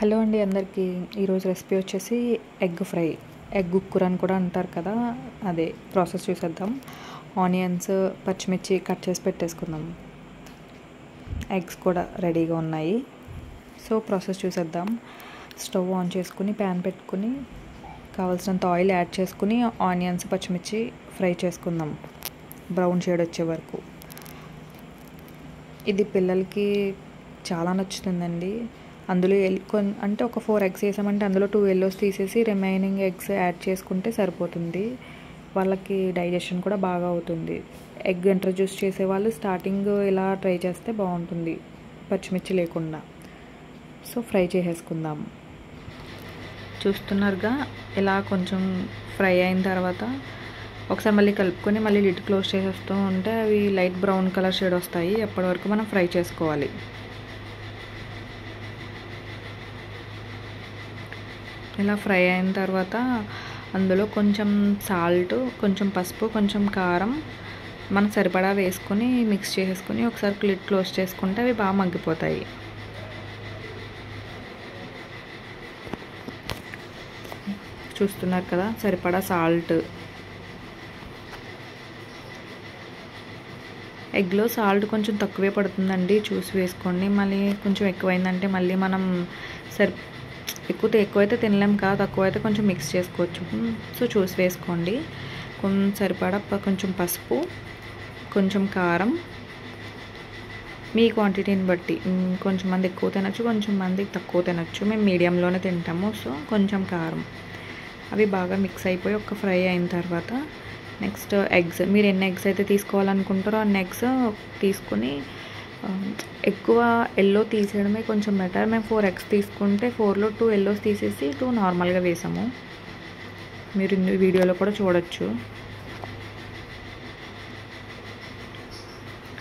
Hello అండి అందరికీ. ఈరోజు రెసిపీ వచ్చేసి ఎగ్ ఫ్రై, ఎగ్ కూర అని కూడా అంటారు కదా, అదే ప్రాసెస్ చూసేద్దాం. ఆనియన్స్, పచ్చిమిర్చి కట్ చేసి పెట్టేసుకుందాం. ఎగ్స్ కూడా రెడీగా ఉన్నాయి. సో ప్రాసెస్ చూసేద్దాం. స్టవ్ ఆన్ చేసుకుని ప్యాన్ పెట్టుకుని కావాల్సినంత ఆయిల్ యాడ్ చేసుకుని ఆనియన్స్, పచ్చిమిర్చి ఫ్రై చేసుకుందాం బ్రౌన్ షేడ్ వచ్చే వరకు. ఇది పిల్లలకి చాలా నచ్చుతుందండి. అందులో అంటే ఒక 4 ఎగ్స్ వేసామంటే అందులో 2 ఎల్లోస్ తీసేసి రిమైనింగ్ ఎగ్స్ యాడ్ చేసుకుంటే సరిపోతుంది. వాళ్ళకి డైజెషన్ కూడా బాగా అవుతుంది. ఎగ్ ఇంట్రడ్యూస్ చేసేవాళ్ళు స్టార్టింగ్ ఇలా ట్రై చేస్తే బాగుంటుంది, పచ్చిమిర్చి లేకుండా. సో ఫ్రై చేసేసుకుందాం. చూస్తున్నారుగా, ఇలా కొంచెం ఫ్రై అయిన తర్వాత ఒకసారి మళ్ళీ కలుపుకొని మళ్ళీ లిడ్ క్లోజ్ చేసేస్తూ ఉంటే అవి లైట్ బ్రౌన్ కలర్ షేడ్ వస్తాయి. ఎప్పటి వరకు మనం ఫ్రై చేసుకోవాలి. ఇలా ఫ్రై అయిన తర్వాత అందులో కొంచెం సాల్ట్, కొంచెం పసుపు, కొంచెం కారం మనకు సరిపడా వేసుకొని మిక్స్ చేసేసుకొని ఒకసారి లిడ్ క్లోజ్ చేసుకుంటే అవి బాగా మగ్గిపోతాయి. చూస్తున్నారు కదా, సరిపడా సాల్ట్. ఎగ్లో సాల్ట్ కొంచెం తక్కువే పడుతుందండి, చూసి వేసుకోండి. మళ్ళీ కొంచెం ఎక్కువైందంటే మళ్ళీ మనం ఎక్కువైతే తినలేం కదా, తక్కువ అయితే కొంచెం మిక్స్ చేసుకోవచ్చు. సో చూసి వేసుకోండి. కొంచెం సరిపడా కొంచెం పసుపు, కొంచెం కారం, మీ క్వాంటిటీని బట్టి. కొంచెం మంది ఎక్కువ తినచ్చు, కొంచెం మంది తక్కువ తినచ్చు. మేము మీడియంలోనే తింటాము. సో కొంచెం కారం. అవి బాగా మిక్స్ అయిపోయి ఒక ఫ్రై అయిన తర్వాత నెక్స్ట్ ఎగ్స్, మీరు ఎన్ని ఎగ్స్ అయితే తీసుకోవాలనుకుంటారో అన్ని ఎగ్స్ తీసుకుని, ఎక్కువ ఎల్లో తీసేయడమే కొంచెం బెటర్. మేము 4 ఎగ్స్ తీసుకుంటే 4లో 2 ఎల్లోస్ తీసేసి 2 నార్మల్గా వేసాము. మీరు వీడియోలో కూడా చూడొచ్చు.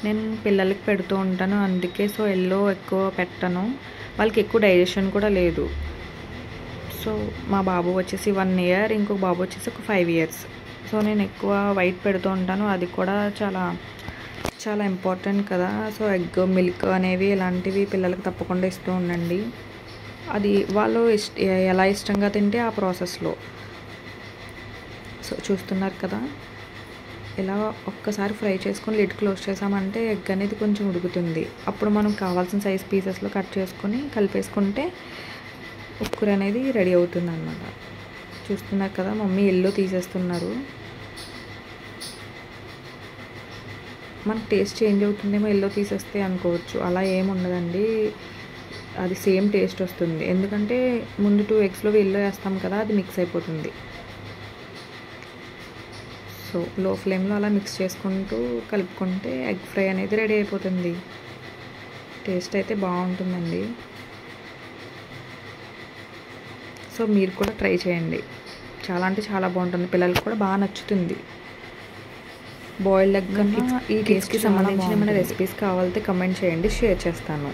నేను పిల్లలకి పెడుతూ ఉంటాను అందుకే. సో ఎల్లో ఎక్కువ పెట్టను, వాళ్ళకి ఎక్కువ డైజెషన్ కూడా లేదు. సో మా బాబు వచ్చేసి 1 ఇయర్, ఇంకొక బాబు వచ్చేసి ఒక 5 ఇయర్స్. సో నేను ఎక్కువ వైట్ పెడుతూ ఉంటాను. అది కూడా చాలా చాలా ఇంపార్టెంట్ కదా. సో ఎగ్, మిల్క్ అనేవి ఇలాంటివి పిల్లలకి తప్పకుండా ఇస్తూ ఉండండి. అది వాళ్ళు ఎలా ఇష్టంగా తింటే ఆ ప్రాసెస్లో. సో చూస్తున్నారు కదా, ఇలా ఒక్కసారి ఫ్రై చేసుకొని లిడ్ క్లోజ్ చేసామంటే ఎగ్ అనేది కొంచెం ఉడుకుతుంది. అప్పుడు మనం కావాల్సిన సైజ్ పీసెస్లో కట్ చేసుకొని కలిపేసుకుంటే ఉక్కుర అనేది రెడీ అవుతుంది అన్నమాట. చూస్తున్నారు కదా, మమ్మీ ఎల్లో తీసేస్తున్నారు. మనకు టేస్ట్ చేంజ్ అవుతుందేమో ఎల్లో తీసేస్తే అనుకోవచ్చు, అలా ఏమి ఉండదండి. అది సేమ్ టేస్ట్ వస్తుంది, ఎందుకంటే ముందు 2 ఎగ్స్లో ఎల్లో వేస్తాం కదా, అది మిక్స్ అయిపోతుంది. సో లో ఫ్లేమ్లో అలా మిక్స్ చేసుకుంటూ కలుపుకుంటే ఎగ్ ఫ్రై అనేది రెడీ అయిపోతుంది. టేస్ట్ అయితే బాగుంటుందండి. సో మీరు కూడా ట్రై చేయండి, చాలా అంటే చాలా బాగుంటుంది. పిల్లలకి కూడా బాగా నచ్చుతుంది. బాయిల్డ్ ఎగ్ కన్నా ఈ టేస్ట్కి సంబంధించిన ఏమైనా రెసిపీస్ కావాలంటే కమెంట్ చేయండి, షేర్ చేస్తాను.